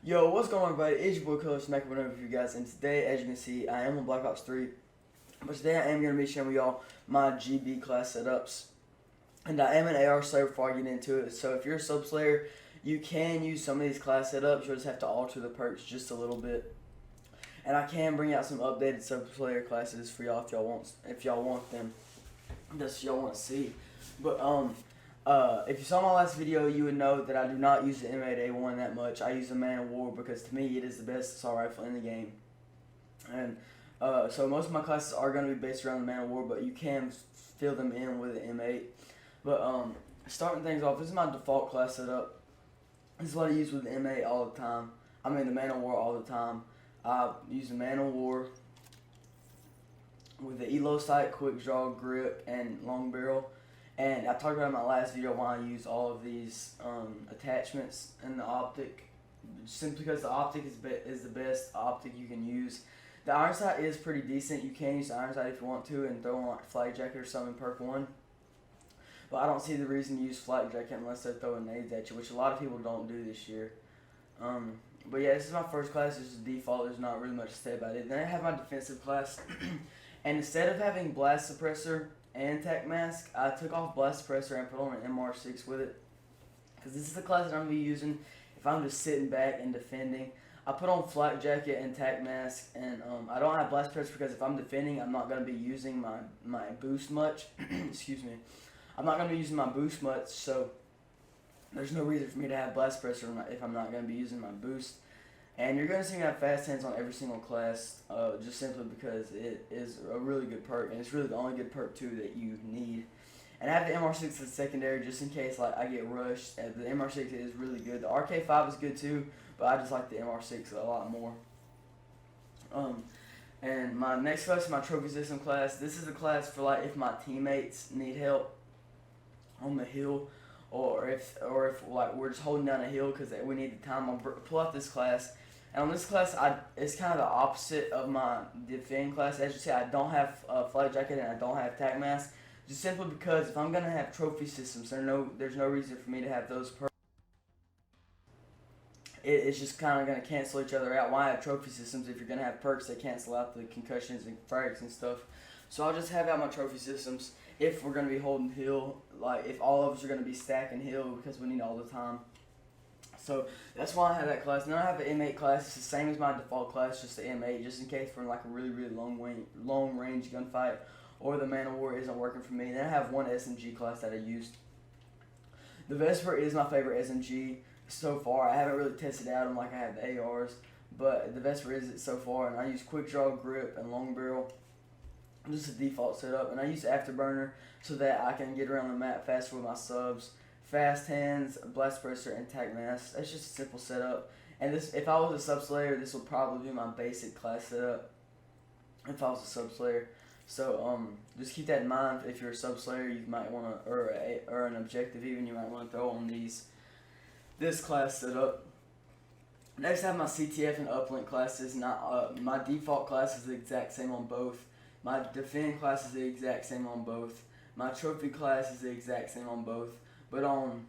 Yo, what's going on, everybody? It's your boy Colxrless back with another for you guys, and today, as you can see, I am on Black Ops 3, but today I am going to be sharing with y'all my GB class setups, and I am an AR slayer before I get into it, so if you're a sub slayer, you can use some of these class setups. You'll just have to alter the perks just a little bit, and I can bring out some updated sub slayer classes for y'all if y'all want them. That's what y'all want to see, but if you saw my last video, you would know that I do not use the M8A1 that much. I use the Man of War because to me it is the best assault rifle in the game. And so most of my classes are going to be based around the Man of War, but you can fill them in with the M8. But starting things off, this is my default class setup. This is what I use with the M8 all the time. I mean the Man of War all the time. I use the Man of War with the Elo sight, quick draw, grip, and long barrel. And I talked about in my last video why I use all of these attachments in the optic, simply because the optic is the best optic you can use. The iron sight is pretty decent. You can use the iron sight if you want to and throw on like flak jacket or something in perk 1. But I don't see the reason to use flak jacket unless they're throwing nades at you, which a lot of people don't do this year. But yeah, this is my first class. This is default. There's not really much to say about it. Then I have my defensive class, and instead of having blast suppressor and tac mask, I took off blast suppressor and put on an MR6 with it, because this is the class that I'm going to be using if I'm just sitting back and defending. I put on flak jacket and tac mask, and I don't have blast suppressor because if I'm defending, I'm not going to be using my boost much. Excuse me. I'm not going to be using my boost much, so there's no reason for me to have blast suppressor if I'm not going to be using my boost. And you're going to see me have fast hands on every single class, just simply because it is a really good perk, and it's really the only good perk too that you need. And I have the MR6 as secondary just in case like I get rushed. And the MR6 is really good. The RK5 is good too, but I just like the MR6 a lot more. And my next class is my trophy system class. This is the class for like if my teammates need help on the hill, or if like we're just holding down a hill because we need the time. I'll pull out this class. And on this class, it's kind of the opposite of my defend class. As you see, I don't have flak jacket and I don't have tac mask, just simply because if I'm gonna have trophy systems, there's no reason for me to have those perks. It's just kind of gonna cancel each other out. Why have trophy systems if you're gonna have perks that cancel out the concussions and frags and stuff? So I'll just have out my trophy systems if we're gonna be holding hill, like if all of us are gonna be stacking hill because we need all the time. So that's why I have that class. Now I have the M8 class. It's the same as my default class, just the M8, just in case we're in like a really long range gunfight or the Man of War isn't working for me. Then I have one SMG class that I used. The Vesper is my favorite SMG so far. I haven't really tested out them like I have the ARs, but the Vesper is it so far. And I use quick draw, grip, and long barrel. Just a default setup, and I use afterburner so that I can get around the map faster with my subs. Fast hands, blast suppressor, and tac mask. That's just a simple setup. And this, if I was a sub slayer, this would probably be my basic class setup. If I was a sub slayer, so just keep that in mind. If you're a sub slayer, you might want to, or an objective even, you might want to throw on this class setup. Next, I have my CTF and uplink classes. Not my default class is the exact same on both. My defend class is the exact same on both. My trophy class is the exact same on both. But on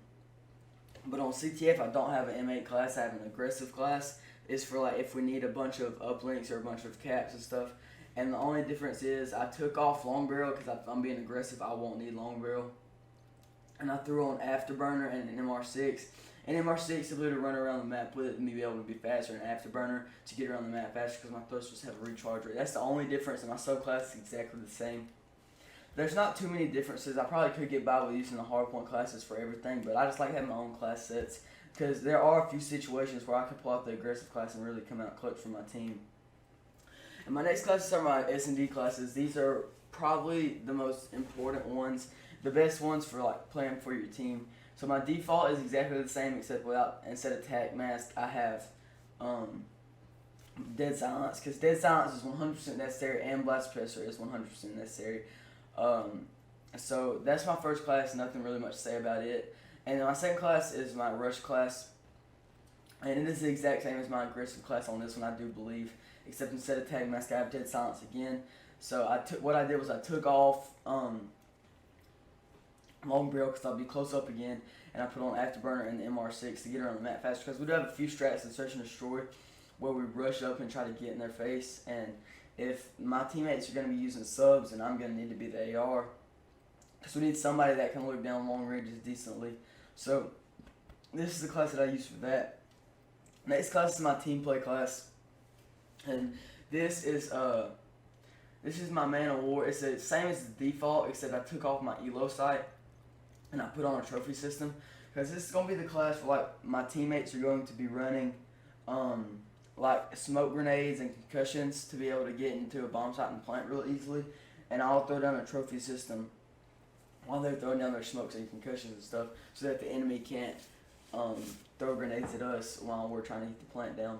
CTF, I don't have an M8 class. I have an aggressive class. It's for like if we need a bunch of uplinks or a bunch of caps and stuff. And the only difference is I took off long barrel because if I'm being aggressive, I won't need long barrel. And I threw on afterburner and an MR6. And MR6 ability to run around the map with it and be able to be faster, and afterburner to get around the map faster because my thrusters have a recharge rate. That's the only difference, and my subclass is exactly the same. There's not too many differences. I probably could get by with using the hardpoint classes for everything, but I just like having my own class sets because there are a few situations where I can pull out the aggressive class and really come out clutch for my team. And my next classes are my S&D classes. These are probably the most important ones, the best ones for like playing for your team. So my default is exactly the same except instead of tac mask, I have dead silence, because dead silence is 100% necessary and blast suppressor is 100% necessary. So that's my first class, nothing really much to say about it. And then my second class is my rush class, and it is the exact same as my aggressive class on this one, I do believe, except instead of tac mask I have dead silence again. So what I did was I took off long barrel because I'll be close up again, and I put on Afterburner and the MR6 to get around the map faster. Because we do have a few strats in Search and Destroy where we rush up and try to get in their face, and if my teammates are going to be using subs, and I'm going to need to be the AR, because we need somebody that can look down long ranges decently. So this is the class that I use for that. Next class is my team play class, and this is my Man of War. It's the same as the default, except I took off my elo sight and I put on a trophy system, because this is gonna be the class where like my teammates are going to be running like smoke grenades and concussions to be able to get into a bomb site and plant real easily, and I'll throw down a trophy system while they're throwing down their smokes and concussions and stuff, so that the enemy can't throw grenades at us while we're trying to get the plant down.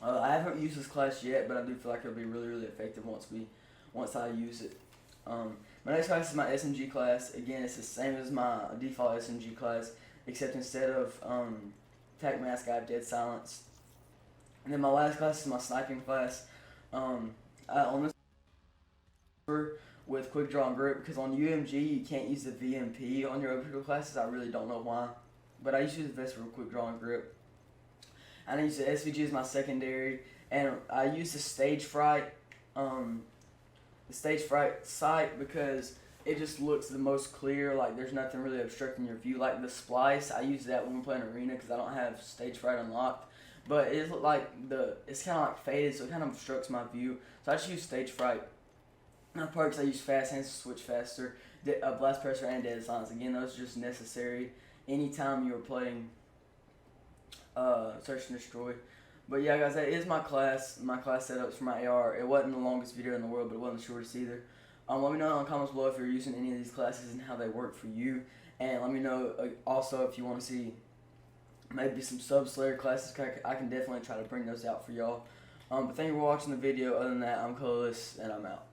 I haven't used this class yet, but I do feel like it'll be really, really effective once I use it. My next class is my SMG class. Again, it's the same as my default SMG class, except instead of attack mask, I have dead silence. And then my last class is my sniping class. On this with quick draw and grip, because on UMG you can't use the VMP on your obstacle classes. I really don't know why, but I used to use the Vesper with quick draw and grip. I use the SVG as my secondary, and I use the stage fright sight because it just looks the most clear. Like there's nothing really obstructing your view. Like the splice, I use that when we're playing arena because I don't have stage fright unlocked. But it's like it's kind of like faded, so it kind of obstructs my view. So I just use stage fright. My perks, I use fast hands to switch faster, blast pressure, and dead silence. Again, those are just necessary anytime you're playing Search and Destroy. But yeah, guys, that is my class setups for my AR. It wasn't the longest video in the world, but it wasn't the shortest either. Let me know in the comments below if you're using any of these classes and how they work for you. And let me know also if you want to see maybe some sub-slayer classes. I can definitely try to bring those out for y'all. But thank you for watching the video. Other than that, I'm Colxrless, and I'm out.